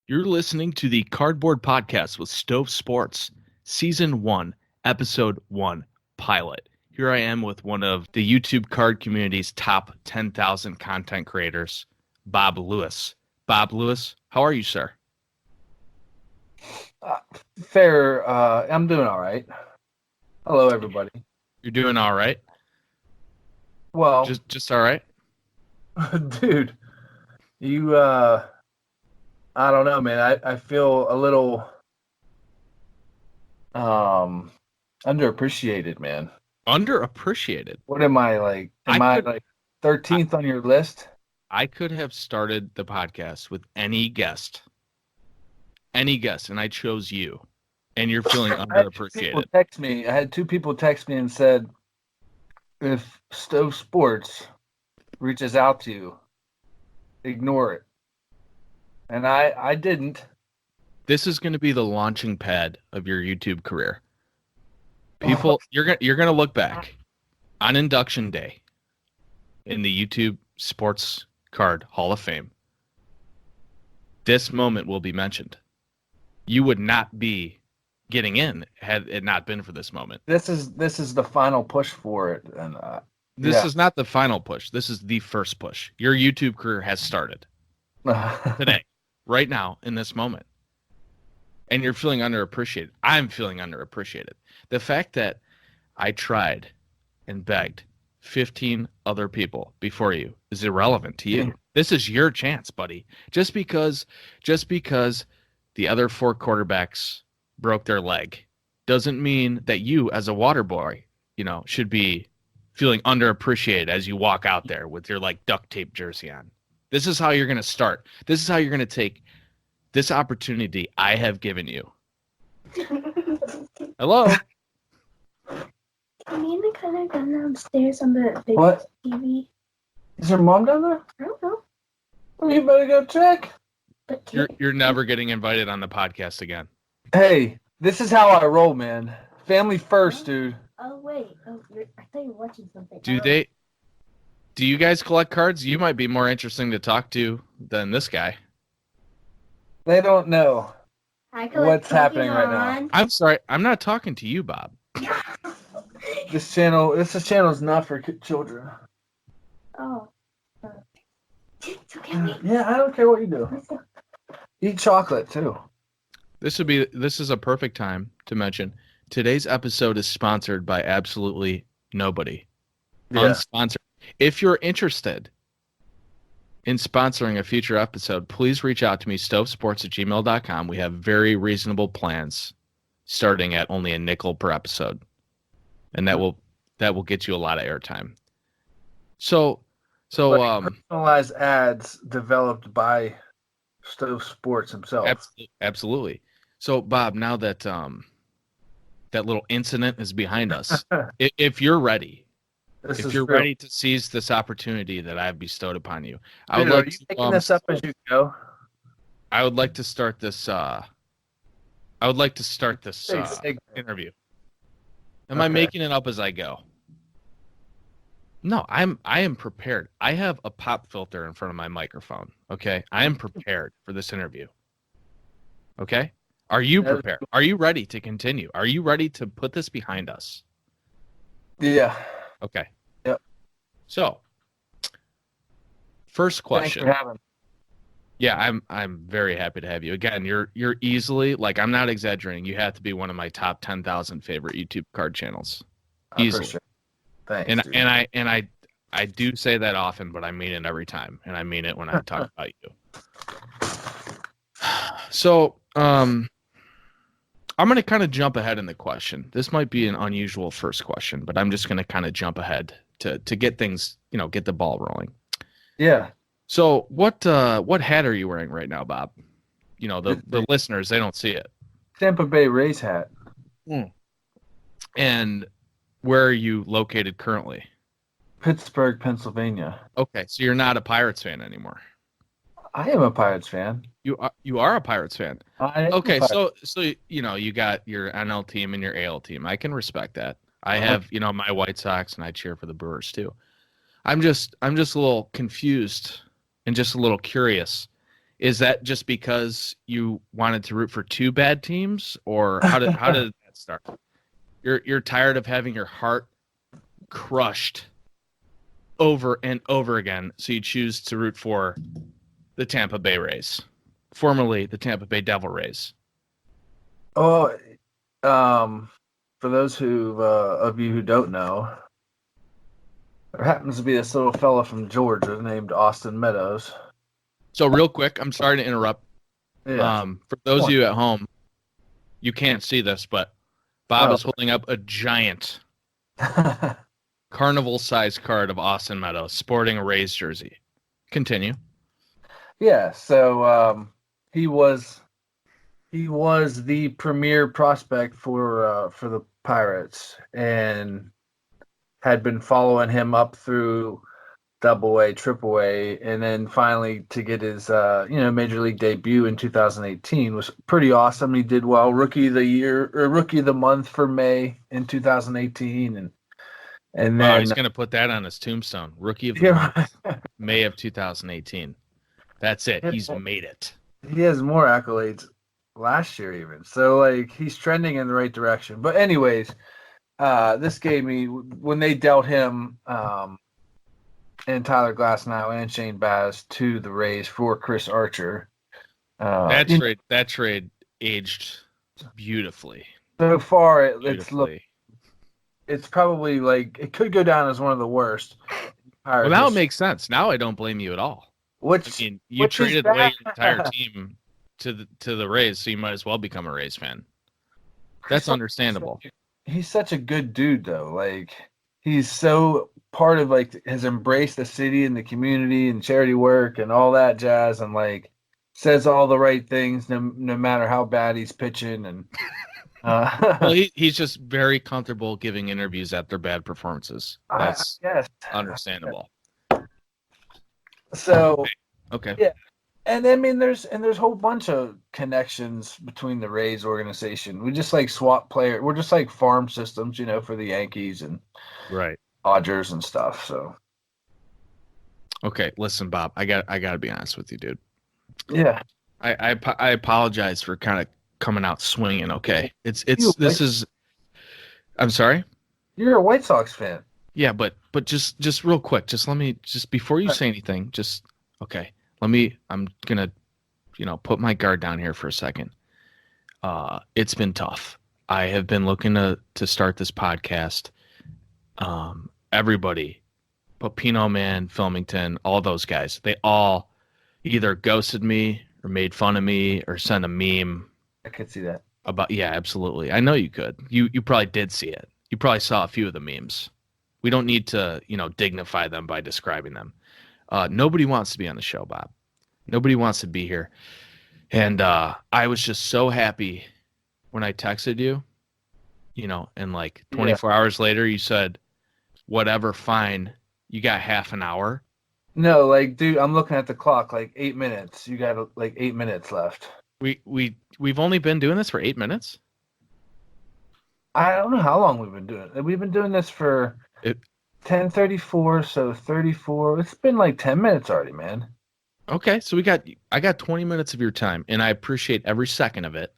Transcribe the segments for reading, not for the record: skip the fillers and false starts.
You're listening to the Cardboard Podcast with Stove Sports, Season 1, Episode 1, Pilot. Here I am with one of the YouTube card community's top 10,000 content creators, Bob Lewis. Bob Lewis, how are you, sir? I'm doing all right. Hello, everybody. You're doing all right? Well, Just all right? dude, I don't know, man. I feel a little underappreciated, man. Underappreciated? What am I like? Am I like 13th on your list? I could have started the podcast with any guest, and I chose you, and you're feeling underappreciated. I had two people text me and said, if Stove Sports reaches out to you, ignore it. And I didn't. This is going to be the launching pad of your YouTube career. People, you're gonna look back on induction day in the YouTube Sports Card Hall of Fame. This moment will be mentioned. You would not be getting in had it not been for this moment. This is the final push for it, and this is not the final push. This is the first push. Your YouTube career has started today, right now, in this moment. And you're feeling underappreciated. I'm feeling underappreciated. The fact that I tried and begged 15 other people before you is irrelevant to you. This is your chance, buddy. Just because the other four quarterbacks broke their leg doesn't mean that you, as a water boy, should be feeling underappreciated as you walk out there with your duct tape jersey on. This is how you're going to start. This is how you're going to take this opportunity I have given you. Hello? Can you kind of go downstairs on the big TV? Is your mom down there? I don't know. Well, you better go check. But You're never getting invited on the podcast again. Hey, this is how I roll, man. Family first, dude. Oh, wait. I thought you were watching something. Do you guys collect cards? You might be more interesting to talk to than this guy. They don't know what's happening right now. I'm sorry. I'm not talking to you, Bob. This channel is not for children. Oh. It's okay. Yeah, I don't care what you do. Eat chocolate too. This is a perfect time to mention today's episode is sponsored by absolutely nobody. Yeah. Unsponsored. If you're interested in sponsoring a future episode, please reach out to me, stovesports@gmail.com. We have very reasonable plans starting at only a nickel per episode. And that will get you a lot of airtime. So personalized ads developed by Stove Sports himself. Absolutely. So Bob, now that that little incident is behind us, if you're ready, ready to seize this opportunity that I've bestowed upon you, I would like to picking this up as you go. I would like to start this. Interview. Am I making it up as I go? No, I am prepared. I have a pop filter in front of my microphone. Okay, I am prepared for this interview. Okay, are you prepared? Are you ready to continue? Are you ready to put this behind us? Yeah. Okay. Yep. So, first question. Thanks for having me. Yeah, I'm very happy to have you. Again, you're easily, I'm not exaggerating, you have to be one of my top 10,000 favorite YouTube card channels. Easily. For sure. Thanks. And I do say that often, but I mean it every time, and I mean it when I talk about you. So, I'm going to kind of jump ahead in the question. This might be an unusual first question, but I'm just going to kind of jump ahead to get things, get the ball rolling. Yeah. So what hat are you wearing right now, Bob? The listeners, they don't see it. Tampa Bay Rays hat. And where are you located currently? Pittsburgh, Pennsylvania. Okay, so you're not a Pirates fan anymore. I am a Pirates fan. You are a Pirates fan. Okay, so you got your NL team and your AL team. I can respect that. I have my White Sox, and I cheer for the Brewers too. I'm just a little confused and just a little curious Is that just because you wanted to root for two bad teams, or how did that start? You're tired of having your heart crushed over and over again, so you choose to root for the Tampa Bay Rays, formerly the Tampa Bay Devil Rays. Oh, for those of you who don't know, there happens to be this little fella from Georgia named Austin Meadows. So real quick, I'm sorry to interrupt. Yeah. For those of you at home, you can't see this, but Bob is holding up a giant carnival-sized card of Austin Meadows sporting a Rays jersey. Continue. Yeah, so he was the premier prospect for the Pirates, and had been following him up through Double-A, Triple-A, and then finally to get his major league debut in 2018 was pretty awesome. He did well, rookie of the year or rookie of the month for May in 2018, and Wow, then he's going to put that on his tombstone. Rookie of the month, May of 2018. That's it. He's made it. He has more accolades last year even. So, like, he's trending in the right direction. But anyways, this gave me, when they dealt him and Tyler Glasnow and Shane Baz to the Rays for Chris Archer. That trade aged beautifully. So far, it's probably like it could go down as one of the worst. Well, now it makes sense. Now I don't blame you at all. You traded away your entire team to the Rays, so you might as well become a Rays fan. That's understandable. He's such a good dude, though. Like, he's so part of, like, has embraced the city and the community and charity work and all that jazz, and like says all the right things no matter how bad he's pitching. And well, he's just very comfortable giving interviews after bad performances. That's understandable. So okay. Yeah. And I mean, there's a whole bunch of connections between the Rays organization. We just like swap player. We're just like farm systems, for the Yankees and Dodgers and stuff. So, okay, listen, Bob, I got to be honest with you, dude. Yeah, I apologize for kind of coming out swinging. Okay, I'm sorry. You're a White Sox fan. Yeah, but just real quick, just before you say anything, okay. I'm gonna, put my guard down here for a second. It's been tough. I have been looking to start this podcast. Everybody, Popino Man, Filmington, all those guys, they all either ghosted me or made fun of me or sent a meme. I could see that. Yeah, absolutely. I know you could. You probably did see it. You probably saw a few of the memes. We don't need to, dignify them by describing them. Nobody wants to be on the show, Bob. Nobody wants to be here. And I was just so happy when I texted you, and like 24 hours later, you said, whatever, fine. You got half an hour. No, like, dude, I'm looking at the clock, like 8 minutes. You got like 8 minutes left. We've only been doing this for 8 minutes? I don't know how long we've been doing it. We've been doing this for 10:34, so 34. It's been like 10 minutes already, man. Okay, so I got 20 minutes of your time, and I appreciate every second of it.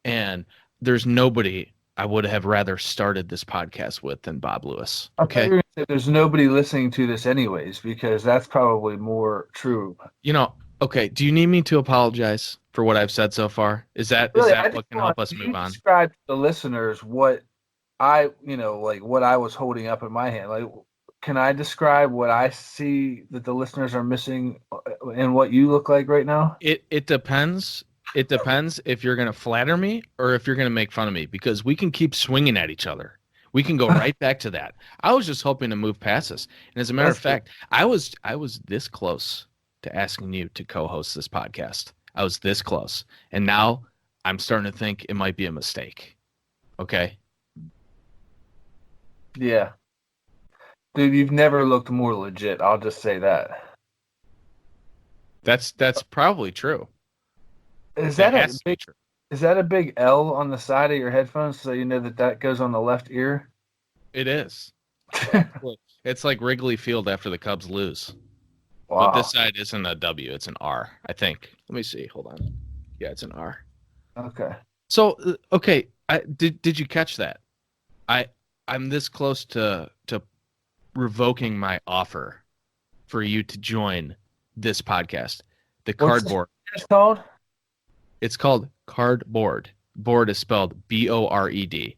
And there's nobody I would have rather started this podcast with than Bob Lewis. Okay, there's nobody listening to this anyways, because that's probably more true. Okay. Do you need me to apologize for what I've said so far? Is that what can help us move on? Describe to the listeners what I was holding up in my hand. Like, can I describe what I see that the listeners are missing and what you look like right now? It depends. It depends if you're going to flatter me or if you're going to make fun of me, because we can keep swinging at each other. We can go right back to that. I was just hoping to move past this. And as a matter of fact, I was this close to asking you to co-host this podcast. I was this close. And now I'm starting to think it might be a mistake. Okay? Yeah. Dude, you've never looked more legit. I'll just say that. That's probably true. Is that a big L on the side of your headphones so you know that goes on the left ear? It is. It's like Wrigley Field after the Cubs lose. Wow. But this side isn't a W, it's an R, I think. Let me see. Hold on. Yeah, it's an R. Okay. So, okay, did you catch that? I'm this close to revoking my offer for you to join this podcast. The Cardboard. What's it called? It's called Cardboard. Board is spelled Bored.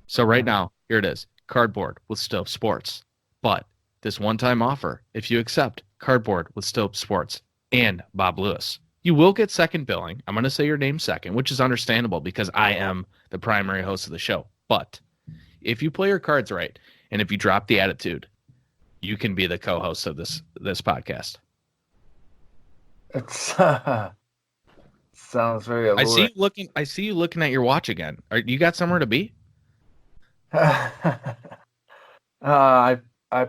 So right now, here it is. Cardboard with Stope Sports. But this one-time offer, if you accept Cardboard with Stope Sports and Bob Lewis, you will get second billing. I'm going to say your name second, which is understandable because I am the primary host of the show. But if you play your cards right, and if you drop the attitude, you can be the co-host of this podcast. It's sounds very alluring. I see you looking at your watch again. You got somewhere to be? I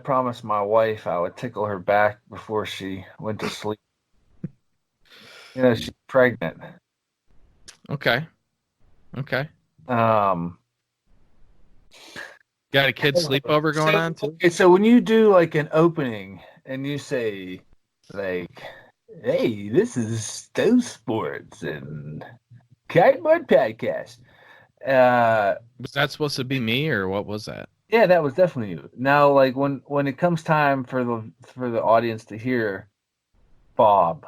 promised my wife I would tickle her back before she went to sleep. She's pregnant. Okay. Got a kid sleepover going on too? Okay, so when you do like an opening and you say like, "Hey, this is Stowe Sports and Cardboard Podcast," was that supposed to be me or what was that? Yeah, that was definitely you. Now, like when it comes time for the audience to hear Bob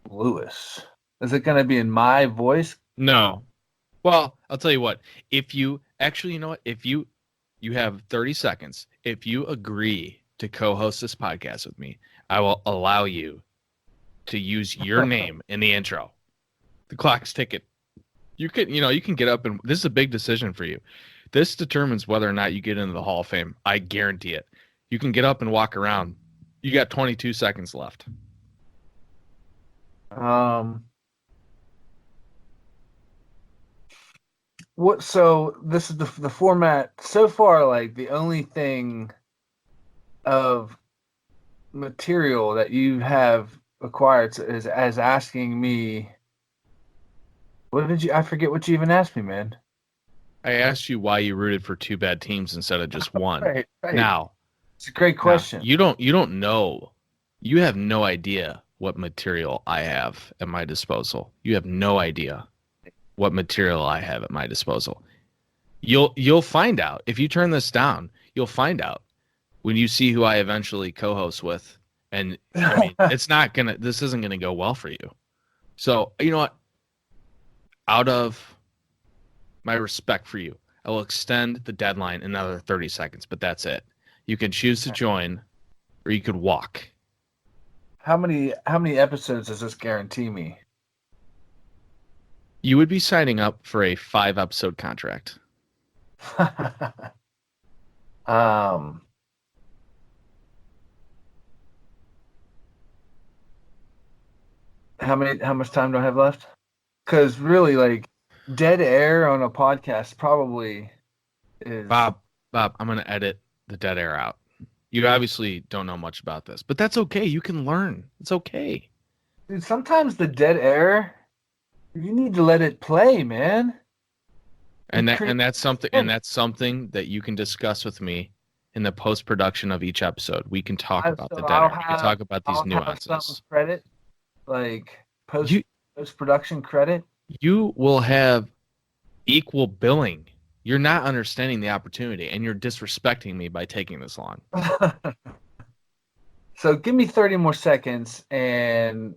Lewis, is it going to be in my voice? No. Well, I'll tell you what. If you actually, you know what? If you have 30 seconds, if you agree to co-host this podcast with me, I will allow you to use your name in the intro. The clock's ticking. You can get up and this is a big decision for you. This determines whether or not you get into the Hall of Fame. I guarantee it. You can get up and walk around. You got 22 seconds left. What? So this is the format so far. Like the only thing of material that you have acquired is as asking me. What did you? I forget what you even asked me, man. I asked you why you rooted for two bad teams instead of just one. Right. Now, it's a great question. You don't know. You have no idea what material I have at my disposal. You have no idea what material I have at my disposal. You'll find out if you turn this down. You'll find out when you see who I eventually co-host with, and I mean, this isn't gonna go well for you. So you know what? Out of my respect for you, I will extend the deadline another 30 seconds, but that's it. You can choose to join, or you could walk. How many episodes does this guarantee me? You would be signing up for a 5-episode contract. How much time do I have left? Because really, like, dead air on a podcast probably is... Bob, I'm going to edit the dead air out. You obviously don't know much about this, but that's okay. You can learn. It's okay. Dude, sometimes the dead air, you need to let it play, man. And that's something that you can discuss with me in the post-production of each episode. We can talk about the dead air. We can talk about these nuances. Credit, like post-production credit. You will have equal billing. You're not understanding the opportunity, and you're disrespecting me by taking this long. So give me 30 more seconds, and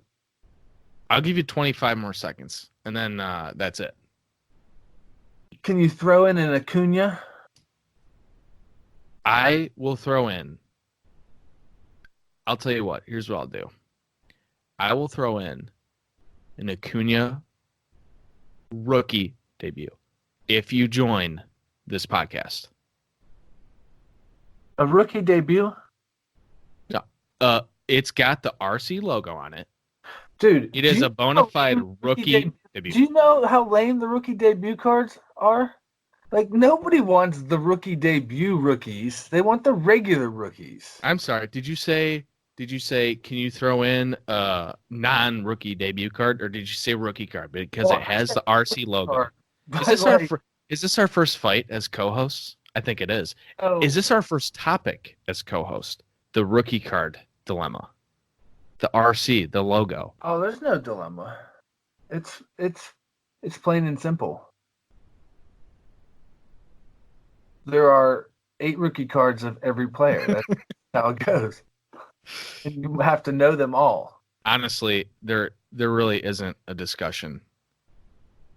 I'll give you 25 more seconds, and then that's it. Can you throw in an Acuna? I will throw in. I'll tell you what. Here's what I'll do. I will throw in an Acuna rookie debut if you join this podcast. A rookie debut? Yeah. It's got the RC logo on it. Dude, it is a bona fide rookie debut. Do you know how lame the rookie debut cards are? Like, nobody wants the rookie debut rookies. They want the regular rookies. I'm sorry. Did you say, can you throw in a non-rookie debut card, or did you say rookie card? Because it has the RC logo. Is this our first fight as co-hosts? I think it is. Oh. Is this our first topic as co-host? The rookie card dilemma. The RC, the logo. Oh, there's no dilemma. It's plain and simple. There are 8 rookie cards of every player. That's how it goes. And you have to know them all. Honestly, there really isn't a discussion.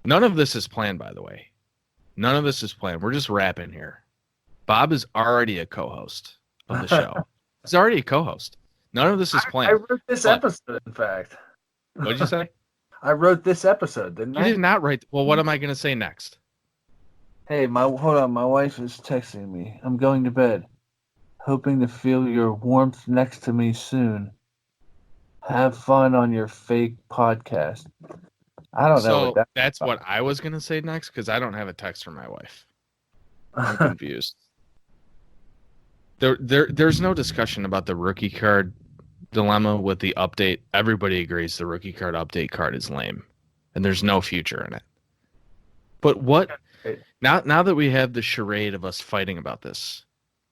None of this is planned, by the way. None of this is planned. We're just rapping here. Bob is already a co-host of the show. He's already a co-host. None of this is planned. I wrote this episode, in fact. What did you say? I wrote this episode, didn't I? You did not write. Well, what am I going to say next? Hey, hold on. My wife is texting me. I'm going to bed. Hoping to feel your warmth next to me soon. Have fun on your fake podcast. I don't know. So that's what I was going to say next because I don't have a text from my wife. I'm confused. There's no discussion about the rookie card dilemma with the update. Everybody agrees the rookie card update card is lame, and there's no future in it. But what now that we have the charade of us fighting about this,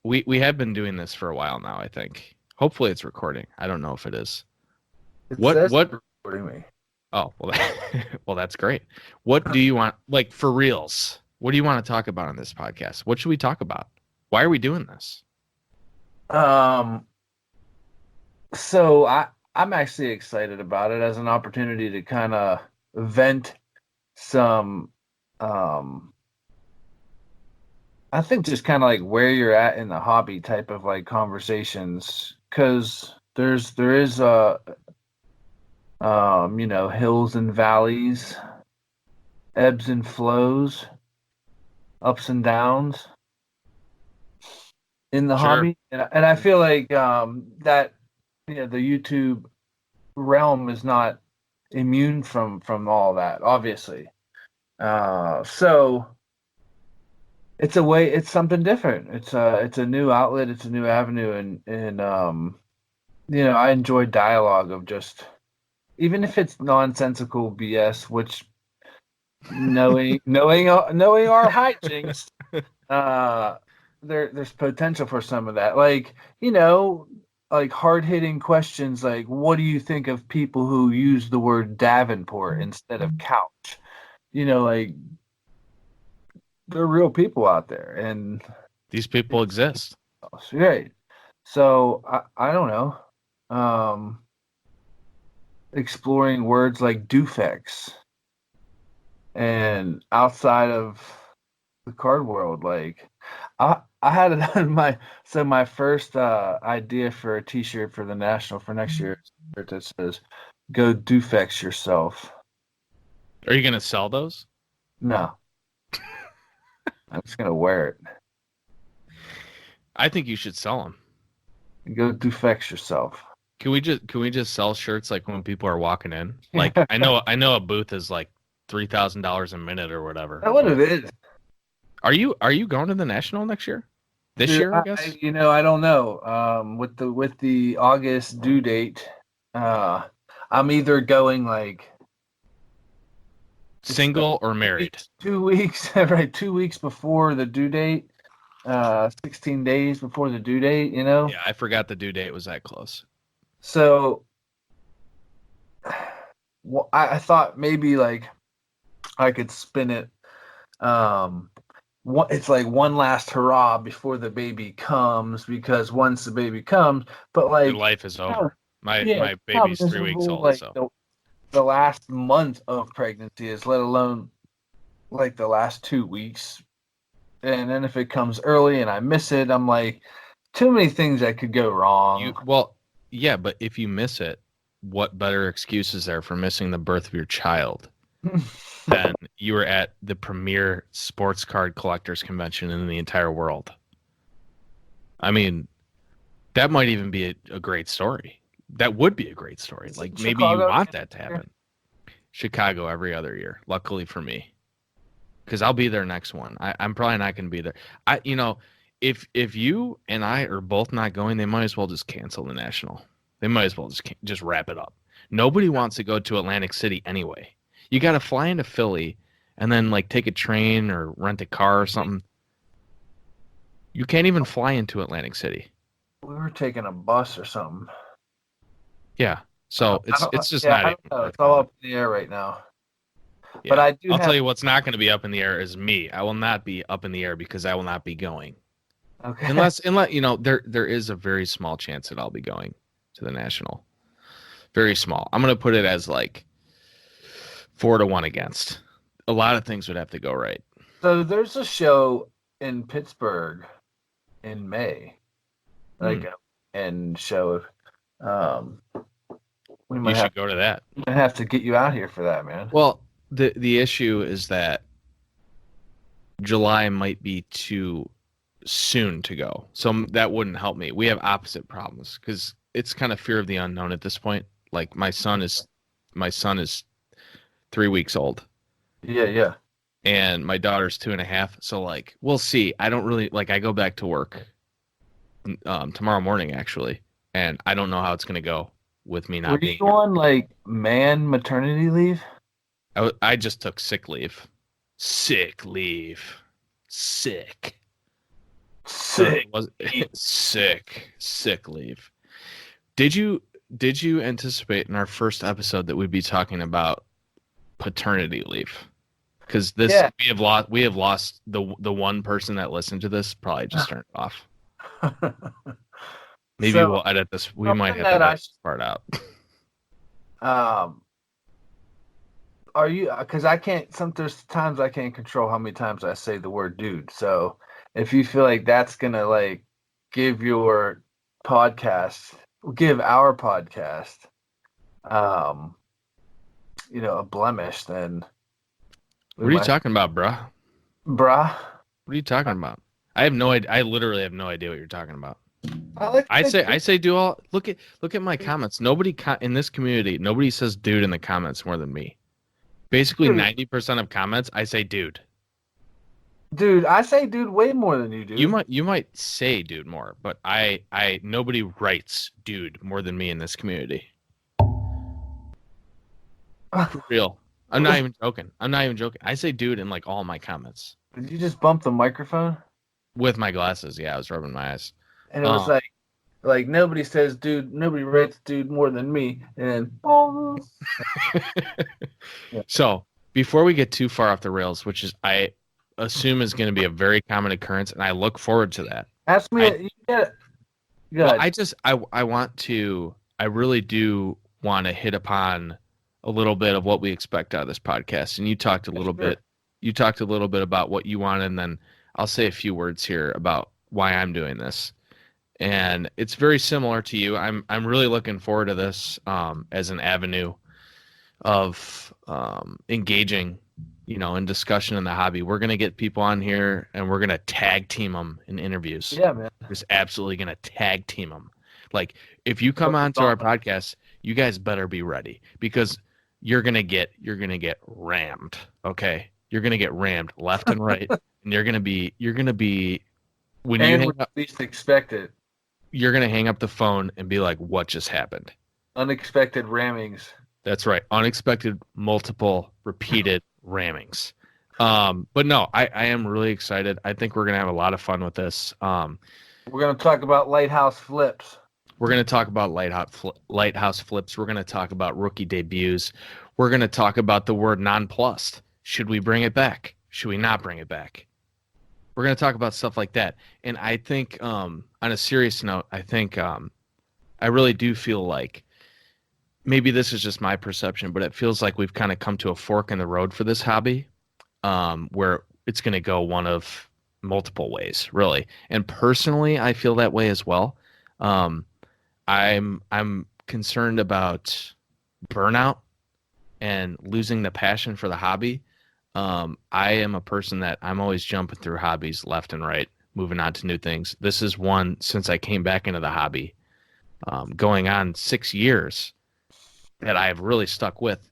we have been doing this for a while now. I think hopefully it's recording. I don't know if it is. What recording me? Oh well, that's great. What do you want? Like for reals? What do you want to talk about on this podcast? What should we talk about? Why are we doing this? So I'm actually excited about it as an opportunity to kind of vent some, I think just kind of like where you're at in the hobby type of like conversations, because there is hills and valleys, ebbs and flows, ups and downs in the hobby, and I feel like that the YouTube realm is not immune from all that, obviously. So it's something different. It's a new outlet. It's a new avenue, and I enjoy dialogue of just, even if it's nonsensical BS, which knowing our hijinks, there's potential for some of that. Like, like hard-hitting questions like, what do you think of people who use the word Davenport instead of couch? Like, there are real people out there, and these people exist. Right. So I don't know. Exploring words like Dufex, and outside of the card world, like I had it on my first idea for a T-shirt for the National for next year that says "Go Dufex yourself." Are you gonna sell those? No, I'm just gonna wear it. I think you should sell them. Go Dufex yourself. Can we just sell shirts like when people are walking in? Like I know a booth is like $3,000 a minute or whatever. That's what it is. Are you going to the National next year? This year, I guess. I don't know. With the August due date, I'm either going like single or married. 2 weeks, right? 2 weeks before the due date. 16 days before the due date. Yeah, I forgot the due date was that close. So, I thought maybe like I could spin it. It's like one last hurrah before the baby comes, because once the baby comes, but like your life is over. My baby's 3 weeks old. Like, so the last month of pregnancy is, let alone like the last 2 weeks, and then if it comes early and I miss it, I'm like, too many things that could go wrong. Yeah, but if you miss it, what better excuse is there for missing the birth of your child than you were at the premier sports card collectors convention in the entire world? I mean, that might even be a great story. That would be a great story. Like, maybe you want that to happen. Chicago every other year, luckily for me, because I'll be there next one. I'm probably not going to be there. If you and I are both not going, they might as well just cancel the National. They might as well just wrap it up. Nobody wants to go to Atlantic City anyway. You got to fly into Philly and then like take a train or rent a car or something. You can't even fly into Atlantic City. We were taking a bus or something. Yeah. So it's just not. I don't know. It's all up in the air right now. Yeah. But I do. I'll tell you what's not going to be up in the air is me. I will not be up in the air because I will not be going. Okay. Unless there is a very small chance that I'll be going to the national. Very small. I'm going to put it as like 4-1 against. A lot of things would have to go right. So there's a show in Pittsburgh in May, and show. We might should go to that. We might have to get you out here for that, man. Well, the issue is that July might be too soon to go, so that wouldn't help me. We have opposite problems because it's kind of fear of the unknown at this point. Like my son is 3 weeks old. Yeah. And my daughter's 2.5. So like, we'll see. I don't really I go back to work tomorrow morning actually, and I don't know how it's gonna go with me not being. Were you on like maternity leave? I just took sick leave. Sick leave. Sick. Sick leave. Did you anticipate in our first episode that we'd be talking about paternity leave? Because we have lost the one person that listened to this. Probably just turned it off. Maybe we'll edit this. We might have to edit this part out. Are you? Because I can't. There's times I can't control how many times I say the word "dude." So if you feel like that's gonna like give our podcast, a blemish, then. What are you talking about, bruh? Bruh? What are you talking about? I have no idea. I literally have no idea what you're talking about. I say do all. Look at my comments. Nobody in this community, nobody says dude in the comments more than me. Basically 90% of comments, I say dude. Dude, I say dude way more than you do. You might say dude more, but I nobody writes dude more than me in this community. For real. I'm not even joking. I say dude in like all my comments. Did you just bump the microphone? With my glasses, yeah, I was rubbing my eyes. And it was like nobody says dude, nobody writes dude more than me. And So before we get too far off the rails, which is I assume is going to be a very common occurrence, and I look forward to that. Ask me. I really do want to hit upon a little bit of what we expect out of this podcast. And you talked a little bit about what you wanted, and then I'll say a few words here about why I'm doing this. And it's very similar to you. I'm really looking forward to this as an avenue of engaging, in discussion in the hobby. We're going to get people on here and we're going to tag team them in interviews. Yeah, man. We're just absolutely going to tag team them. Like if you come on to our podcast, you guys better be ready because you're going to get rammed. Okay. You're going to get rammed left and right. And you're going to be when you hang up, least expect it. You're going to hang up the phone and be like, what just happened? Unexpected rammings. That's right. Unexpected, multiple, repeated rammings. But no, I am really excited. I think we're going to have a lot of fun with this. We're going to talk about lighthouse flips. We're going to talk about lighthouse flips. We're going to talk about rookie debuts. We're going to talk about the word nonplussed. Should we bring it back? Should we not bring it back? We're going to talk about stuff like that. And I think on a serious note, I really do feel like maybe this is just my perception, but it feels like we've kind of come to a fork in the road for this hobby where it's going to go one of multiple ways, really. And personally, I feel that way as well. I'm concerned about burnout and losing the passion for the hobby. I am a person that I'm always jumping through hobbies left and right, moving on to new things. This is one since I came back into the hobby, going on 6 years that I've really stuck with.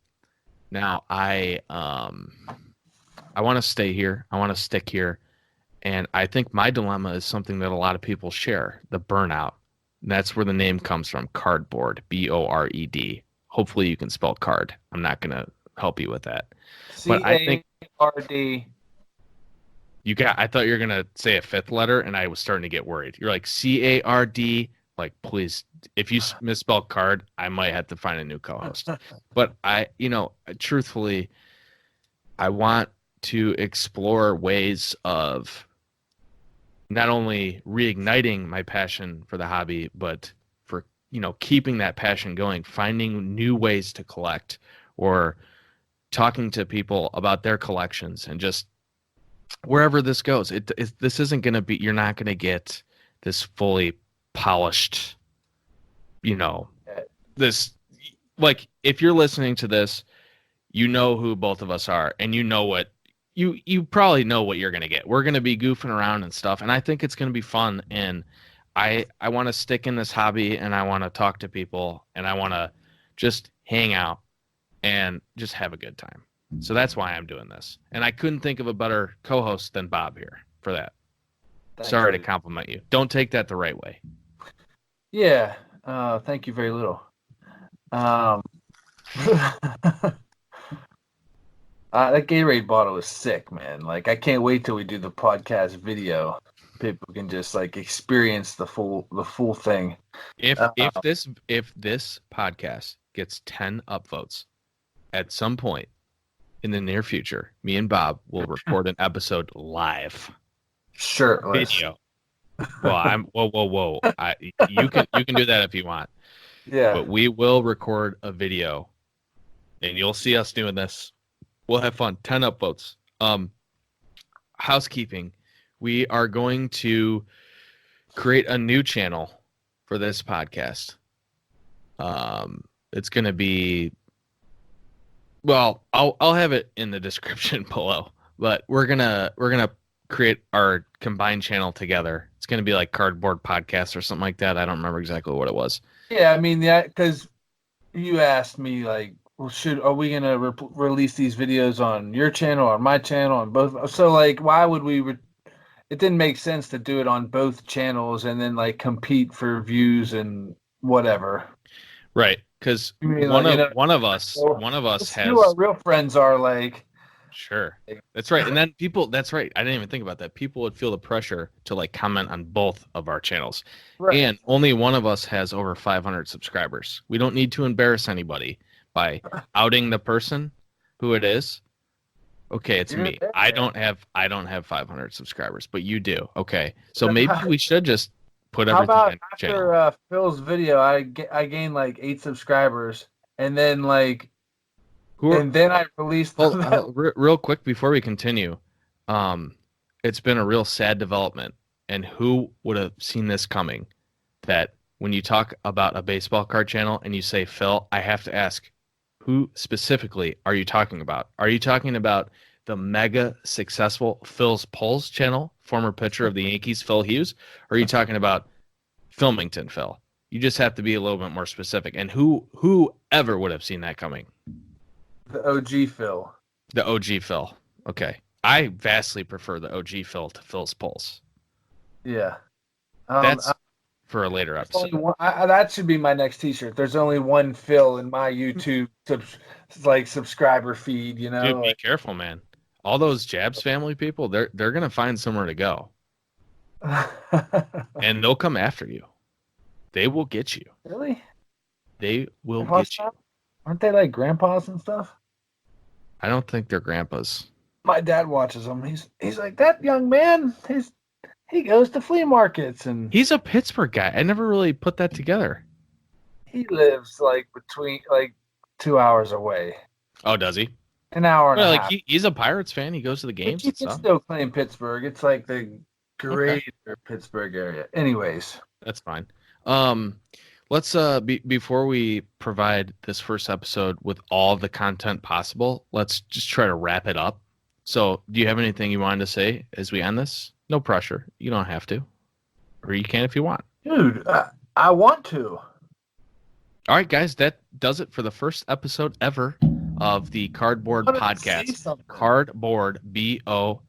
Now I want to stay here. I want to stick here. And I think my dilemma is something that a lot of people share, the burnout. And that's where the name comes from, cardboard, B-O-R-E-D. Hopefully you can spell card. I'm not going to help you with that. But I think C-A-R-D. I thought you were going to say a fifth letter, and I was starting to get worried. You're like C-A-R-D, like, please, if you misspell card, I might have to find a new co-host. But truthfully, I want to explore ways of not only reigniting my passion for the hobby, but for, keeping that passion going, finding new ways to collect, or talking to people about their collections, and just wherever this goes. This isn't going to be, you're not going to get this fully polished, this, like, if you're listening to this, who both of us are, and you probably know what you're going to get. We're going to be goofing around and stuff, and I think it's going to be fun, and I want to stick in this hobby, and I want to talk to people, and I want to just hang out and just have a good time. So that's why I'm doing this. And I couldn't think of a better co-host than Bob here for that. Sorry to compliment you. Don't take that the right way. Yeah. Thank you very little. That Gatorade bottle is sick, man. Like, I can't wait till we do the podcast video. People can just like experience the full thing. If this podcast gets 10 upvotes at some point in the near future, me and Bob will record an episode live. Shirtless. Video. Well, whoa. You can do that if you want. Yeah. But we will record a video, and you'll see us doing this. We'll have fun. 10 upvotes. Housekeeping. We are going to create a new channel for this podcast. It's going to be, well, I'll have it in the description below, but we're going to create our combined channel together. It's going to be like Cardboard Podcast or something like that. I don't remember exactly what it was. Yeah, I mean, because you asked me, like, well, are we going to release these videos on your channel, on my channel, on both? So, like, why would we? It didn't make sense to do it on both channels and then, like, compete for views and whatever. Right, because one of us has. Who our real friends are, like. Sure, that's right. And then that's right. I didn't even think about that. People would feel the pressure to like comment on both of our channels. Right. And only one of us has over 500 subscribers. We don't need to embarrass anybody by outing the person who it is. Okay, it's me. I don't have 500 subscribers, but you do. Okay. So maybe we should just put everything on the channel. After Phil's video, I gained like 8 subscribers, and then like then I released. Real quick before we continue, it's been a real sad development, and who would have seen this coming? That when you talk about a baseball card channel and you say Phil, I have to ask, who specifically are you talking about? Are you talking about the mega successful Phil's Pulls channel, former pitcher of the Yankees, Phil Hughes? Or are you talking about Filmington Phil? You just have to be a little bit more specific. And who ever would have seen that coming? The OG Phil. The OG Phil. Okay. I vastly prefer the OG Phil to Phil's Pulse. Yeah. That's for a later episode. That should be my next t-shirt. There's only one Phil in my YouTube subscriber feed, you know. Dude, be careful, man. All those Jabs family people, they're going to find somewhere to go. And they'll come after you. They will get you. Really? They will get you. Aren't they like grandpas and stuff? I don't think they're grandpas. My dad watches them. He's like, that young man, he goes to flea markets, and he's a Pittsburgh guy. I never really put that together. He lives like between 2 hours away. Oh, does he? An hour and a half. He's a Pirates fan. He goes to the games. He can still claim Pittsburgh. It's like the greater Pittsburgh area. Anyways, that's fine. Let's before we provide this first episode with all the content possible, let's just try to wrap it up. So, do you have anything you wanted to say as we end this? No pressure. You don't have to, or you can if you want. Dude, I want to. All right, guys, that does it for the first episode ever of the Cardboard Podcast. Cardboard, BORED.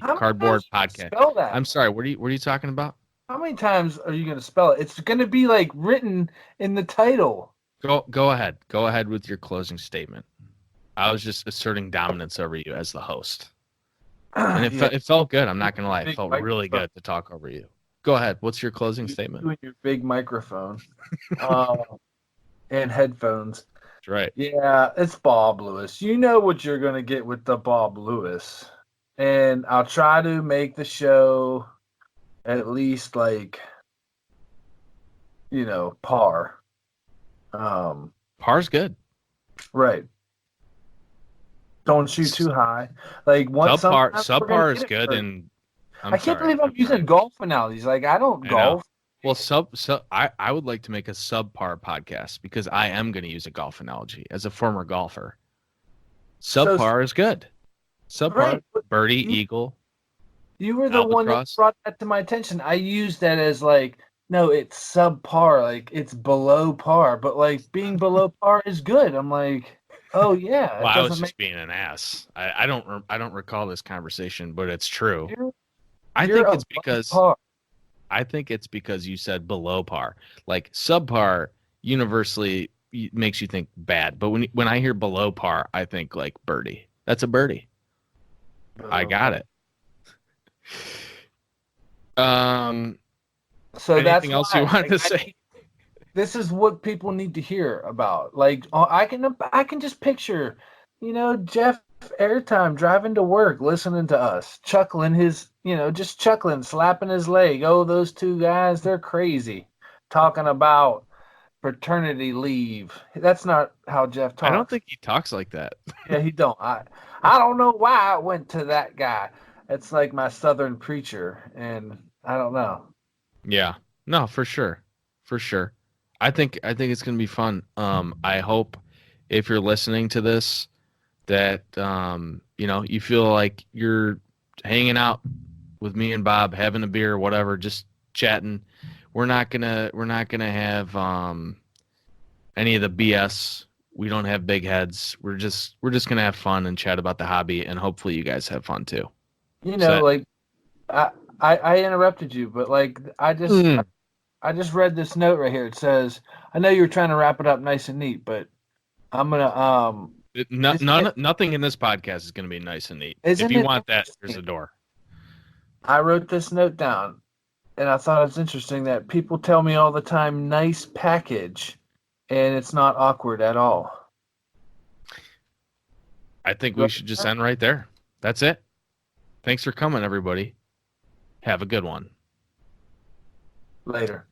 Cardboard Podcast. Spell that? I'm sorry. What are you talking about? How many times are you going to spell it? It's going to be like written in the title. Go ahead. Go ahead with your closing statement. I was just asserting dominance over you as the host. And it felt good. I'm not going to lie. It felt really good to talk over you. Go ahead. What's your closing statement? You and your big microphone, and headphones. That's right. Yeah, it's Bob Lewis. You know what you're gonna get with the Bob Lewis, and I'll try to make the show at least like, par. Par's good. Right. Don't shoot too high. Like once Subpar is good, and I can't believe I'm using golf analogies. Like I don't golf. Well, I would like to make a subpar podcast because I am going to use a golf analogy as a former golfer. Subpar is good. Subpar, right, birdie, eagle. You were the one that brought that to my attention. I used that as like, no, it's subpar, like it's below par, but like being below par is good. I'm like, oh yeah. Well, I was just being an ass. I don't recall this conversation, but it's true. I think it's because you said below par. Like subpar universally makes you think bad, but when I hear below par, I think like birdie. That's a birdie. I got it. So anything else you wanted to say? This is what people need to hear about. Like I can just picture, Jeff Airtime driving to work, listening to us, chuckling just chuckling, slapping his leg. Oh, those two guys, they're crazy. Talking about paternity leave. That's not how Jeff talks. I don't think he talks like that. Yeah, he don't. I don't know why I went to that guy. It's like my Southern preacher, and I don't know. Yeah, no, for sure. I think it's gonna be fun. I hope if you're listening to this that you feel like you're hanging out with me and Bob, having a beer, whatever, just chatting. We're not gonna have any of the BS. We don't have big heads. We're just gonna have fun and chat about the hobby, and hopefully you guys have fun too. Like I interrupted you, but like I just read this note right here. It says, I know you were trying to wrap it up nice and neat, but I'm gonna nothing in this podcast is gonna be nice and neat. If you want that, there's a door. I wrote this note down, and I thought it was interesting that people tell me all the time, nice package, and it's not awkward at all. I think we should just end right there. That's it. Thanks for coming, everybody. Have a good one. Later.